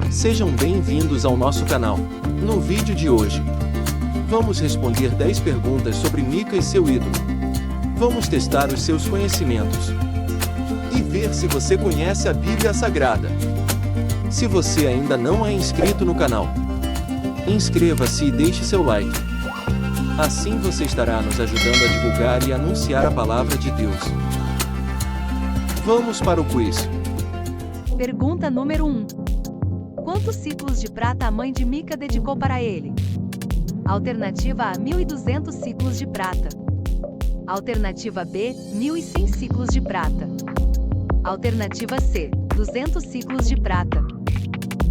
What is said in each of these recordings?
Sejam bem-vindos ao nosso canal. No vídeo de hoje, vamos responder 10 perguntas sobre Mica e seu ídolo. Vamos testar os seus conhecimentos e ver se você conhece a Bíblia Sagrada. Se você ainda não é inscrito no canal, inscreva-se e deixe seu like. Assim você estará nos ajudando a divulgar e anunciar a palavra de Deus. Vamos para o quiz. Pergunta número 1. Quantos ciclos de prata a mãe de Mica dedicou para ele? Alternativa A, 1.200 ciclos de prata. Alternativa B, 1.100 ciclos de prata. Alternativa C, 200 ciclos de prata.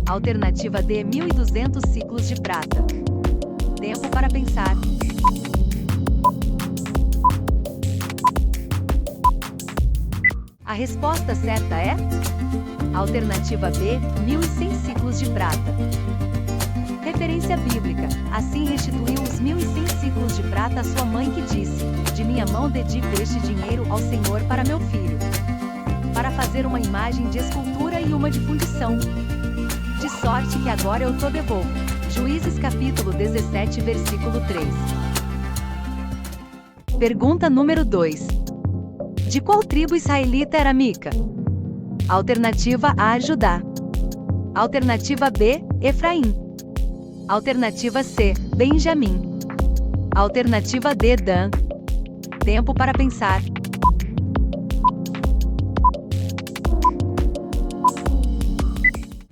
Alternativa D, 1.200 ciclos de prata. Tempo para pensar. A resposta certa é alternativa B, 1.100 ciclos de prata. Referência bíblica. Assim restituiu os 1.100 ciclos de prata à sua mãe, que disse: de minha mão dedico este dinheiro ao Senhor para meu filho, para fazer uma imagem de escultura e uma de fundição. De sorte que agora eu te devolvo. Juízes capítulo 17, versículo 3. Pergunta número 2. De qual tribo israelita era Mica? Alternativa A, Judá. Alternativa B, Efraim. Alternativa C, Benjamim. Alternativa D, Dan. Tempo para pensar.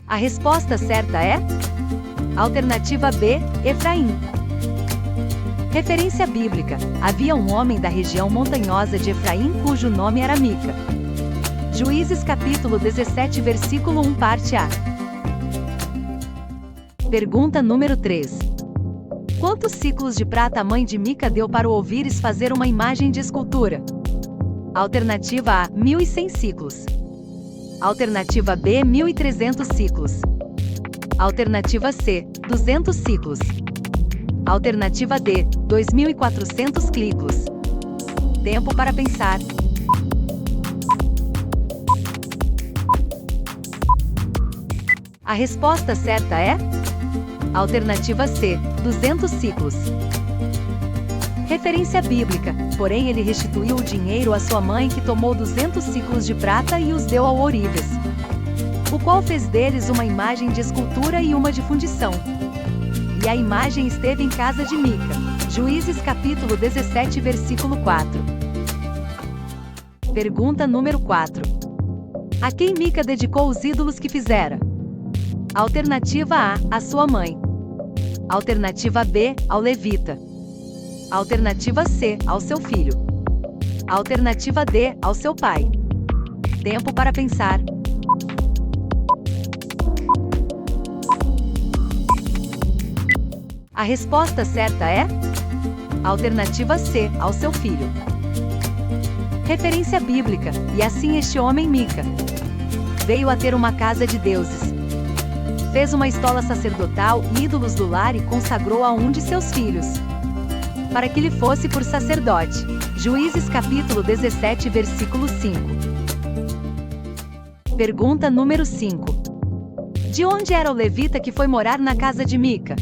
A resposta certa é alternativa B, Efraim. Referência bíblica. Havia um homem da região montanhosa de Efraim cujo nome era Mica. Juízes capítulo 17, versículo 1, parte A. Pergunta número 3. Quantos ciclos de prata a mãe de Mica deu para o ouvires fazer uma imagem de escultura? Alternativa A, 1.100 ciclos. Alternativa B, 1.300 ciclos. Alternativa C, 200 ciclos. Alternativa D, 2.400 ciclos. Tempo para pensar. A resposta certa é alternativa C, 200 ciclos. Referência bíblica. Porém ele restituiu o dinheiro à sua mãe, que tomou 200 ciclos de prata e os deu ao ourives, o qual fez deles uma imagem de escultura e uma de fundição. E a imagem esteve em casa de Mica. Juízes capítulo 17, versículo 4. Pergunta número 4. A quem Mica dedicou os ídolos que fizera? Alternativa A, à sua mãe. Alternativa B, ao levita. Alternativa C, ao seu filho. Alternativa D, ao seu pai. Tempo para pensar. A resposta certa é alternativa C, ao seu filho. Referência bíblica. E assim este homem Mica veio a ter uma casa de deuses. Fez uma estola sacerdotal e ídolos do lar e consagrou a um de seus filhos, para que lhe fosse por sacerdote. Juízes capítulo 17, versículo 5. Pergunta número 5. De onde era o levita que foi morar na casa de Mica?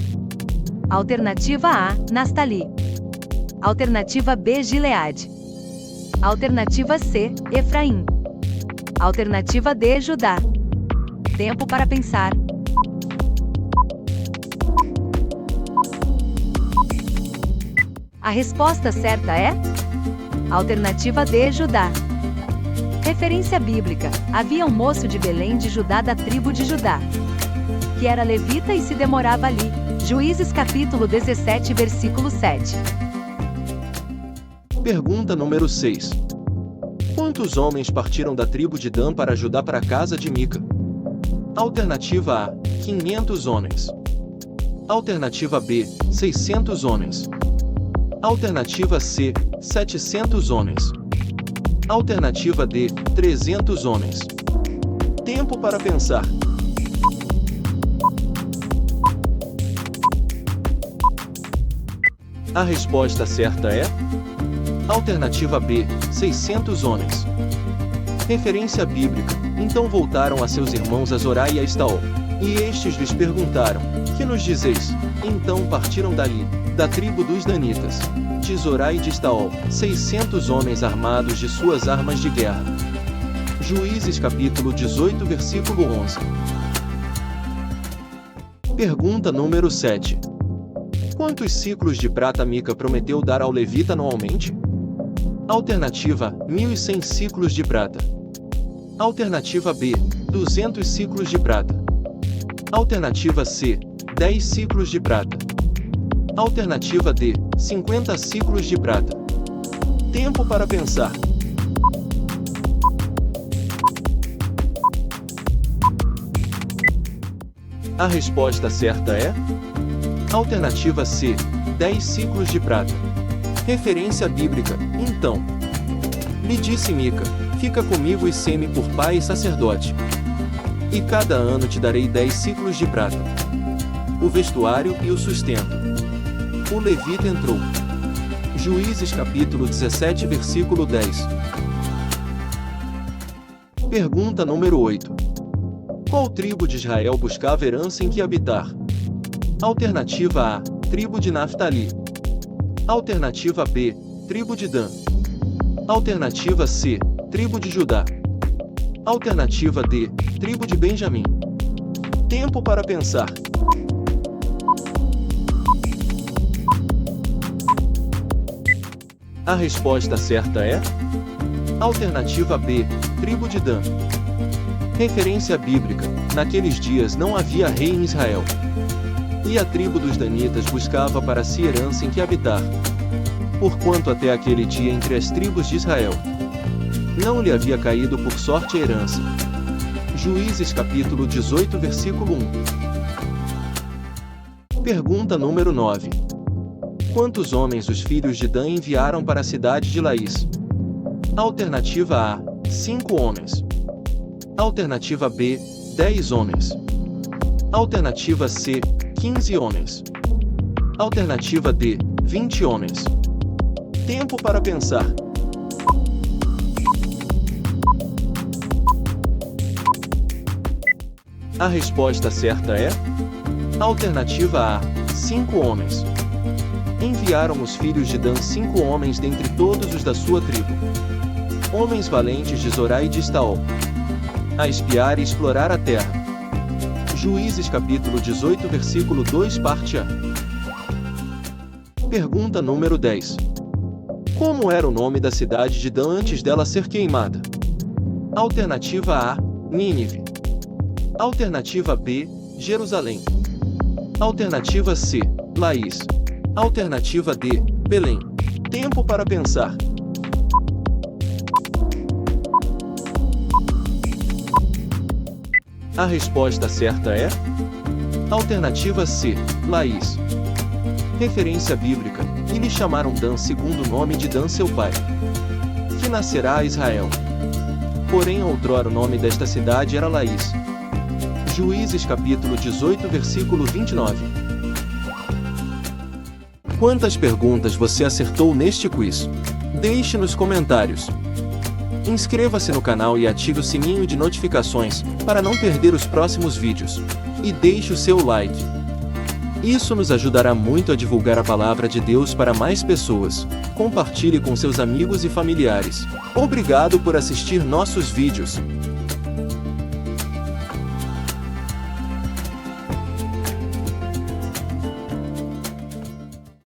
Alternativa A, Naftali. Alternativa B, Gileade. Alternativa C, Efraim. Alternativa D, Judá. Tempo para pensar. A resposta certa é alternativa D, Judá. Referência bíblica. Havia um moço de Belém de Judá, da tribo de Judá, que era levita e se demorava ali. Juízes capítulo 17, versículo 7. Pergunta número 6. Quantos homens partiram da tribo de Dan para ajudar para a casa de Mica? Alternativa A, 500 homens. Alternativa B, 600 homens. Alternativa C, 700 homens. Alternativa D, 300 homens. Tempo para pensar. A resposta certa é alternativa B, 600 homens. Referência bíblica. Então voltaram a seus irmãos a Zorá e a Estaol, E estes lhes perguntaram: que nos dizeis? Então partiram dali, da tribo dos danitas, de Zorá e de Estaol, 600 homens armados de suas armas de guerra. Juízes capítulo 18 versículo 11. Pergunta número 7. Quantos ciclos de prata Mica prometeu dar ao levita anualmente? Alternativa: 1.100 ciclos de prata. Alternativa B: 200 ciclos de prata. Alternativa C: 10 ciclos de prata. Alternativa D: 50 ciclos de prata. Tempo para pensar. A resposta certa é alternativa C: 10 ciclos de prata. Referência bíblica: então lhe disse Mica: fica comigo e sê-me por pai e sacerdote. E cada ano te darei 10 ciclos de prata, o vestuário e o sustento. O levita entrou. Juízes capítulo 17 versículo 10. Pergunta número 8. Qual tribo de Israel buscava herança em que habitar? Alternativa A: tribo de Naftali. Alternativa B: tribo de Dan. Alternativa C: tribo de Judá. Alternativa D: tribo de Benjamim. Tempo para pensar. A resposta certa é alternativa B: tribo de Dan. Referência bíblica: naqueles dias não havia rei em Israel. E a tribo dos danitas buscava para si herança em que habitar. Porquanto até aquele dia entre as tribos de Israel não lhe havia caído por sorte a herança. Juízes capítulo 18 versículo 1. Pergunta número 9. Quantos homens os filhos de Dan enviaram para a cidade de Laís? Alternativa A: 5 homens. Alternativa B: 10 homens. Alternativa C: 15 homens. Alternativa D: 20 homens. Tempo para pensar. A resposta certa é alternativa A: 5 homens. Enviaram os filhos de Dan 5 homens dentre todos os da sua tribo, homens valentes de Zorá e de Estaol, a espiar e explorar a terra. Juízes capítulo 18 versículo 2 parte A. Pergunta número 10. Como era o nome da cidade de Dan antes dela ser queimada? Alternativa A: Nínive. Alternativa B: Jerusalém. Alternativa C: Laís. Alternativa D: Belém. Tempo para pensar. A resposta certa é alternativa C: Laís. Referência bíblica: e lhe chamaram Dan segundo o nome de Dan seu pai, que nascerá a Israel. Porém outrora o nome desta cidade era Laís. Juízes capítulo 18 versículo 29. Quantas perguntas você acertou neste quiz? Deixe nos comentários. Inscreva-se no canal e ative o sininho de notificações, para não perder os próximos vídeos. E deixe o seu like. Isso nos ajudará muito a divulgar a palavra de Deus para mais pessoas. Compartilhe com seus amigos e familiares. Obrigado por assistir nossos vídeos.